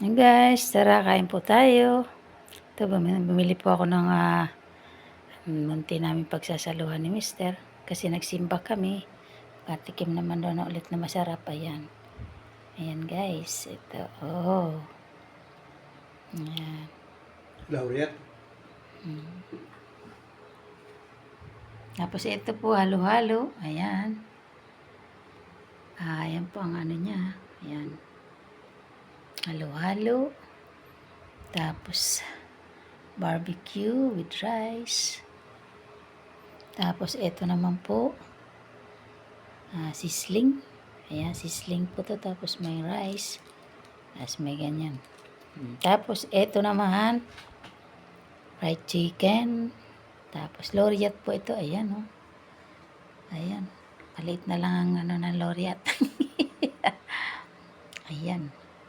Ayan guys, tara kain po tayo. Ito, bumili po ako ng munti namin pagsasaluhan ni Mister. Kasi nagsimba kami. Katikim naman doon na ulit na masarap. Ayan. Ayan guys. Ito. Oh. Ayan. Laureate. Tapos ito po, halo-halo. Ayan. Ayan po ang ano niya. Ayan. Halo-halo. Tapos, barbecue with rice. Tapos, ito naman po, sisling. Ayan, sisling po to. Tapos, may rice. Tapos, may ganyan. Tapos, ito naman, fried chicken. Tapos, Laureate po ito. Ayan, oh. Ayan. Maliit na lang ang ano ng Laureate. Ayan.